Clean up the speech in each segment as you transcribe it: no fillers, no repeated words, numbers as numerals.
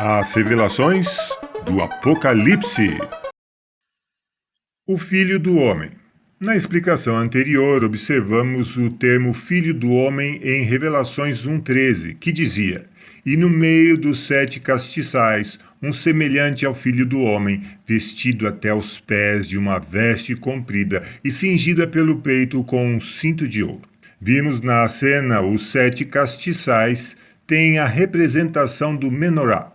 As revelações do Apocalipse. O Filho do Homem. Na explicação anterior, observamos o termo Filho do Homem em Revelações 1,13, que dizia: E no meio dos 7 castiçais, um semelhante ao Filho do Homem, vestido até os pés de uma veste comprida e cingida pelo peito com um cinto de ouro. Vimos na cena os 7 castiçais têm a representação do menorá,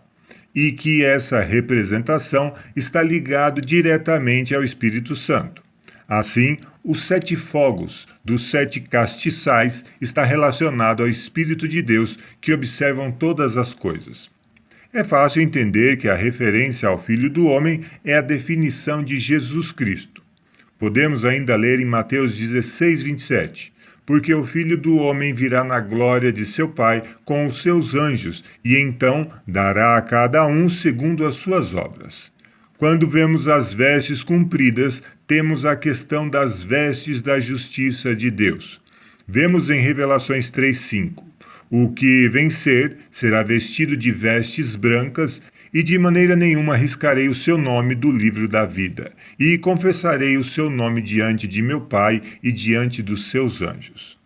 e que essa representação está ligada diretamente ao Espírito Santo. Assim, os 7 fogos dos 7 castiçais está relacionado ao Espírito de Deus que observam todas as coisas. É fácil entender que a referência ao Filho do Homem é a definição de Jesus Cristo. Podemos ainda ler em Mateus 16, 27. Porque o Filho do Homem virá na glória de seu Pai com os seus anjos, e então dará a cada um segundo as suas obras. Quando vemos as vestes compridas, temos a questão das vestes da justiça de Deus. Vemos em Revelações 3:5. O que vencer será vestido de vestes brancas, e de maneira nenhuma riscarei o seu nome do livro da vida, e confessarei o seu nome diante de meu Pai e diante dos seus anjos.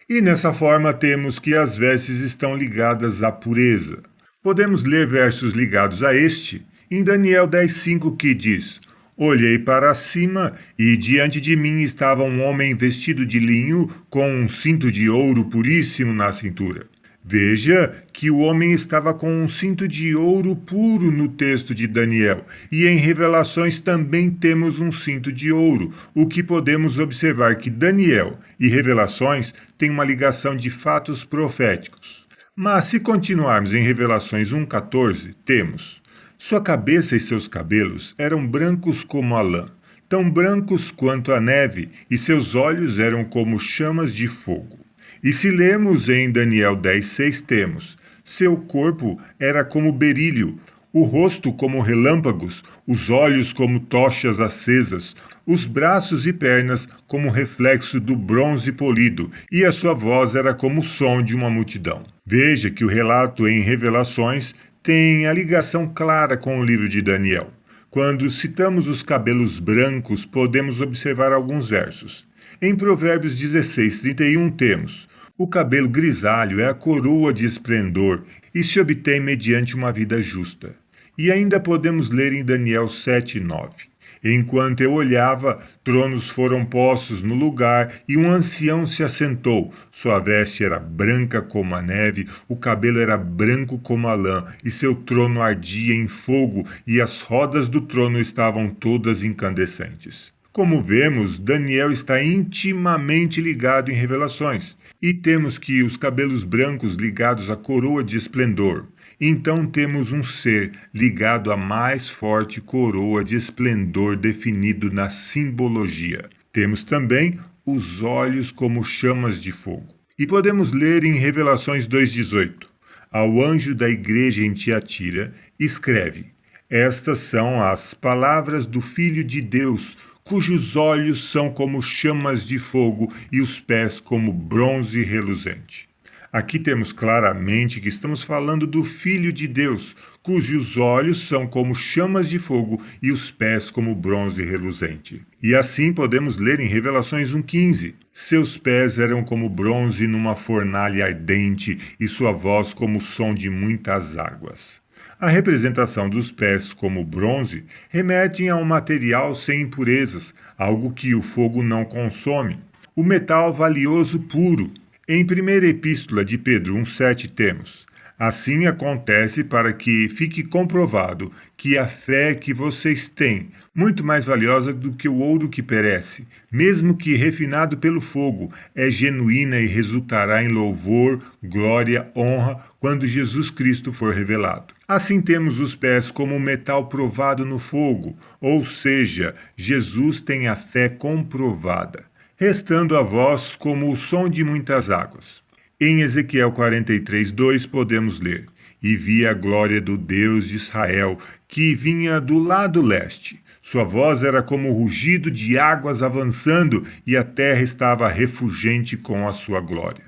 E nessa forma temos que as vestes estão ligadas à pureza. Podemos ler versos ligados a este, em Daniel 10:5, que diz: Olhei para cima, e diante de mim estava um homem vestido de linho, com um cinto de ouro puríssimo na cintura. Veja que o homem estava com um cinto de ouro puro no texto de Daniel, e em Revelações também temos um cinto de ouro, o que podemos observar que Daniel e Revelações têm uma ligação de fatos proféticos. Mas se continuarmos em Revelações 1,14, temos: Sua cabeça e seus cabelos eram brancos como a lã, tão brancos quanto a neve, e seus olhos eram como chamas de fogo. E se lermos em Daniel 10:6, temos: Seu corpo era como berílio, o rosto como relâmpagos, os olhos como tochas acesas, os braços e pernas como reflexo do bronze polido, e a sua voz era como o som de uma multidão. Veja que o relato em Revelações tem a ligação clara com o livro de Daniel. Quando citamos os cabelos brancos, podemos observar alguns versos. Em Provérbios 16:31 temos: O cabelo grisalho é a coroa de esplendor e se obtém mediante uma vida justa. E ainda podemos ler em Daniel 7:9. Enquanto eu olhava, tronos foram postos no lugar e um ancião se assentou. Sua veste era branca como a neve, o cabelo era branco como a lã, e seu trono ardia em fogo, e as rodas do trono estavam todas incandescentes. Como vemos, Daniel está intimamente ligado em Revelações, e temos que os cabelos brancos ligados à coroa de esplendor. Então temos um ser ligado à mais forte coroa de esplendor definido na simbologia. Temos também os olhos como chamas de fogo. E podemos ler em Revelações 2:18. Ao anjo da igreja em Tiatira, escreve: Estas são as palavras do Filho de Deus, cujos olhos são como chamas de fogo e os pés como bronze reluzente. Aqui temos claramente que estamos falando do Filho de Deus, cujos olhos são como chamas de fogo e os pés como bronze reluzente. E assim podemos ler em Revelações 1:15. Seus pés eram como bronze numa fornalha ardente e sua voz como o som de muitas águas. A representação dos pés como bronze remete a um material sem impurezas, algo que o fogo não consome. O metal valioso puro. Em 1ª Epístola de Pedro 1:7 temos: Assim acontece para que fique comprovado que a fé que vocês têm, muito mais valiosa do que o ouro que perece, mesmo que refinado pelo fogo, é genuína e resultará em louvor, glória, honra, quando Jesus Cristo for revelado. Assim temos os pés como metal provado no fogo, ou seja, Jesus tem a fé comprovada, restando a voz como o som de muitas águas. Em Ezequiel 43:2 podemos ler: E vi a glória do Deus de Israel, que vinha do lado leste. Sua voz era como o rugido de águas avançando, e a terra estava refulgente com a sua glória.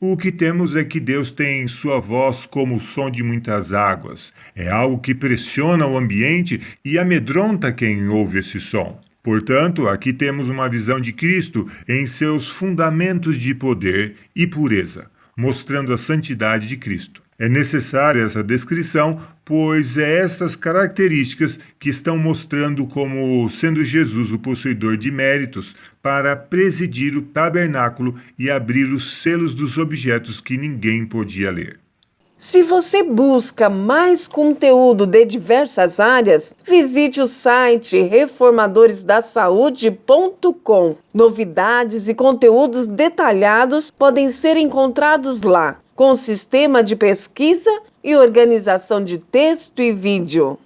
O que temos é que Deus tem sua voz como o som de muitas águas. É algo que pressiona o ambiente e amedronta quem ouve esse som. Portanto, aqui temos uma visão de Cristo em seus fundamentos de poder e pureza, mostrando a santidade de Cristo. É necessária essa descrição, pois é essas características que estão mostrando como sendo Jesus o possuidor de méritos para presidir o tabernáculo e abrir os selos dos objetos que ninguém podia ler. Se você busca mais conteúdo de diversas áreas, visite o site reformadoresdasaude.com. Novidades e conteúdos detalhados podem ser encontrados lá, com sistema de pesquisa e organização de texto e vídeo.